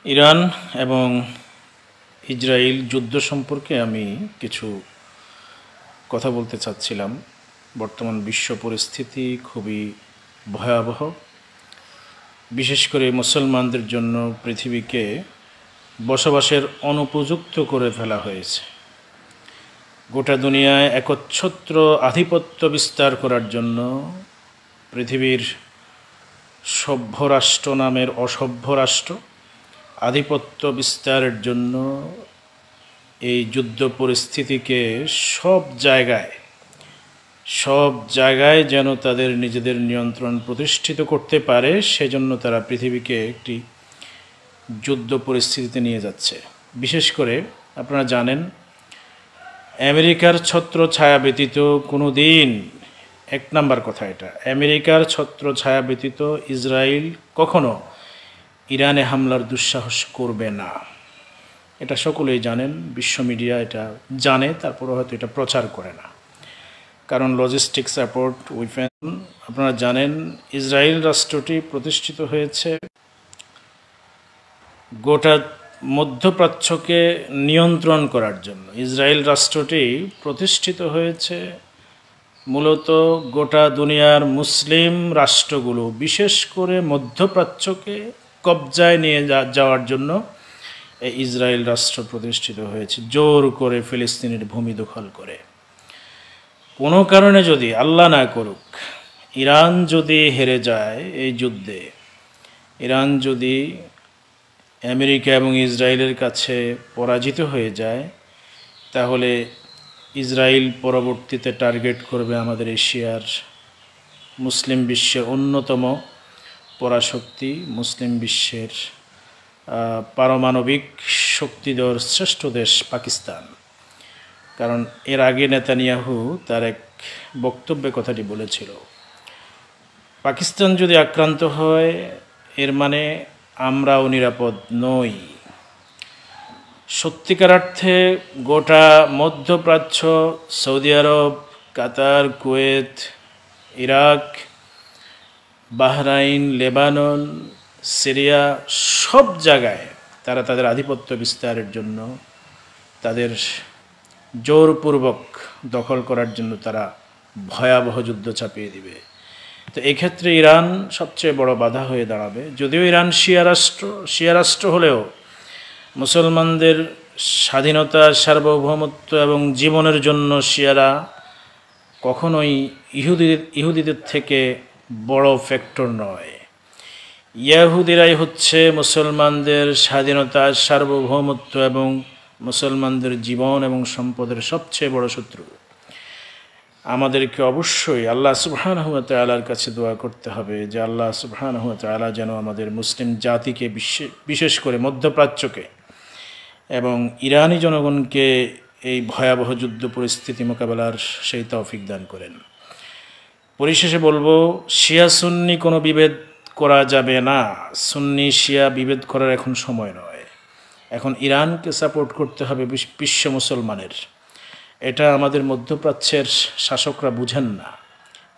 Iran এবং Israel যুদ্ধ সম্পর্কে আমি কিছু কথা বলতে চাচ্ছিলাম। বর্তমান বিশ্ব পরিস্থিতি খুবই ভয়াবহ। বিশেষ করে মুসলমানদের জন্য পৃথিবীকে বসবাসের অনুপযুক্ত করে ফেলা হয়েছে। গোটা দুনিয়ায় একচ্ছত্র আধিপত্য বিস্তার করার জন্য পৃথিবীর সভ্য রাষ্ট্র নামের অসভ্য রাষ্ট্র আধিপত্য বিস্তারের জন্য এই যুদ্ধ পরিস্থিতিকে সব জায়গায় যেন তাদের নিজেদের নিয়ন্ত্রণ প্রতিষ্ঠিত করতে পারে, সেজন্য তারা পৃথিবীকে একটি যুদ্ধ পরিস্থিতিতে নিয়ে যাচ্ছে। বিশেষ করে আপনারা জানেন, আমেরিকার ছত্র ছায়া ব্যতীত কোনো দিন, এক নাম্বার কথা এটা, আমেরিকার ছত্র ছায়া ব্যতীত ইসরায়েল কখনো ইরানে হামলার দুঃসাহস করবে না। এটা সকলেই জানেন, বিশ্ব মিডিয়া এটা জানে, তারপরে হয়তো এটা প্রচার করে না। কারণ লজিস্টিক সাপোর্ট উইপেন, আপনারা জানেন ইসরায়েল রাষ্ট্রটি প্রতিষ্ঠিত হয়েছে গোটা মধ্যপ্রাচ্যকে নিয়ন্ত্রণ করার জন্য। ইসরায়েল রাষ্ট্রটি প্রতিষ্ঠিত হয়েছে মূলত গোটা দুনিয়ার মুসলিম রাষ্ট্রগুলো, বিশেষ করে মধ্যপ্রাচ্যকে কবজায় নিয়ে যাওয়ার জন্য এই ইসরায়েল রাষ্ট্র প্রতিষ্ঠিত হয়েছে, জোর করে ফিলিস্তিনের ভূমি দখল করে। কোনো কারণে যদি, আল্লাহ না করুক, ইরান যদি হেরে যায় এই যুদ্ধে, ইরান যদি আমেরিকা এবং ইসরায়েলের কাছে পরাজিত হয়ে যায়, তাহলে ইসরায়েল পরবর্তীতে টার্গেট করবে আমাদের এশিয়ার মুসলিম বিশ্বের অন্যতম পরাশক্তি, মুসলিম বিশ্বের পারমাণবিক শক্তিধর শ্রেষ্ঠ দেশ পাকিস্তান। কারণ এর আগে নেতানিয়াহু তার এক বক্তব্যে কথাটি বলেছিল, পাকিস্তান যদি আক্রান্ত হয় এর মানে আমরাও নিরাপদ নই। সত্যিকার অর্থে গোটা মধ্যপ্রাচ্য, Saudi Arab, Qatar, Kuwait, Iraq, Bahrain, Lebanon, Syria, সব জায়গায় তারা তাদের আধিপত্য বিস্তারের জন্য, তাদের জোরপূর্বক দখল করার জন্য তারা ভয়াবহ যুদ্ধ চাপিয়ে দিবে। তো এক্ষেত্রে ইরান সবচেয়ে বড় বাধা হয়ে দাঁড়াবে। যদিও ইরান শিয়া রাষ্ট্র হলেও মুসলমানদের স্বাধীনতা, সার্বভৌমত্ব এবং জীবনের জন্য শিয়ারা কখনোই ইহুদিদের থেকে বড় ফ্যাক্টর নয়। ইয়াহুদিরাই হচ্ছে মুসলমানদের স্বাধীনতা, সার্বভৌমত্ব এবং মুসলমানদের জীবন এবং সম্পদের সবচেয়ে বড় শত্রু। আমাদেরকে অবশ্যই আল্লাহ সুবহানাহু ওয়া তাআলার কাছে দোয়া করতে হবে যে আল্লাহ সুবহানাহু ওয়া তাআলা যেন আমাদের মুসলিম জাতিকে, বিশেষ করে মধ্যপ্রাচ্যকে এবং ইরানি জনগণকে এই ভয়াবহ যুদ্ধ পরিস্থিতি মোকাবেলার সেই তৌফিক দান করেন। পরিশেষে বলবো, শিয়া সুন্নি কোনো বিভেদ করা যাবে না। সুন্নি শিয়া বিভেদ করার এখন সময় নয়। এখন ইরানকে সাপোর্ট করতে হবে বিশ্ব মুসলমানের। এটা আমাদের মধ্যপ্রাচ্যের শাসকরা বুঝেন না।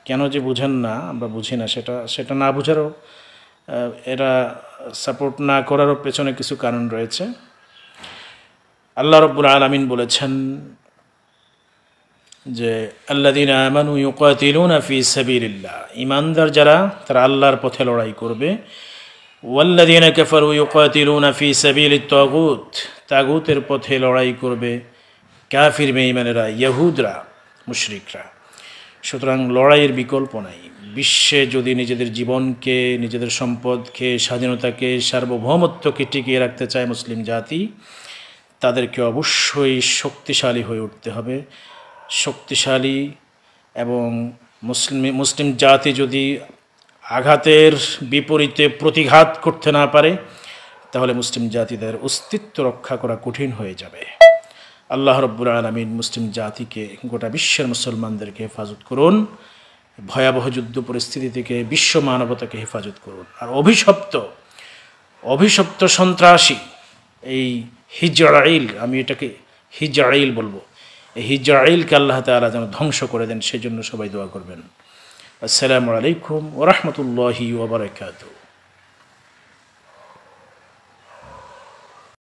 কেন যে বুঝেন না আমরা বুঝি না, সেটা না বুঝারও, এরা সাপোর্ট না করারও পেছনে কিছু কারণ রয়েছে। আল্লাহ রাব্বুল আলামিন বলেছেন যে আল্লাযীনা আমানু ইউকাতিলুনা ফি সাবিলিল্লাহ, ঈমানদার যারা তারা আল্লাহর পথে লড়াই করবে। ওয়াল্লাযীনা কাফারু ইউকাতিলুনা ফি সাবিলিত তাগুত, তাগুতের পথে লড়াই করবে কাফির বেঈমানেরা, ইহুদরা, মুশরিকরা। সুতরাং লড়াইয়ের বিকল্প নাই। বিশ্বে যদি নিজেদের জীবনকে, নিজেদের সম্পদকে, স্বাধীনতাকে, সার্বভৌমত্বকে টিকিয়ে রাখতে চায় মুসলিম জাতি, তাদেরকে অবশ্যই শক্তিশালী হয়ে উঠতে হবে। শক্তিশালী এবং মুসলিম জাতি যদি আঘাতের বিপরীতে প্রতিঘাত করতে না পারে, তাহলে মুসলিম জাতিদের অস্তিত্ব রক্ষা করা কঠিন হয়ে যাবে। আল্লাহ রাব্বুল আলামিন মুসলিম জাতিকে, গোটা বিশ্বের মুসলমানদেরকে হেফাজত করুন, ভয়াবহ যুদ্ধ পরিস্থিতি থেকে বিশ্ব মানবতাকে হেফাজত করুন। আর অভিশপ্ত সন্ত্রাসী এই হিজরাইল, আমি এটাকে হিজরাইল বলবো, এই হিজরাইলকে আল্লাহ তাআলা যেন ধ্বংস করে দেন, সেজন্য সবাই দোয়া করবেন। আসসালামু আলাইকুম ওয়া রাহমাতুল্লাহি ওয়া বারাকাতুহু।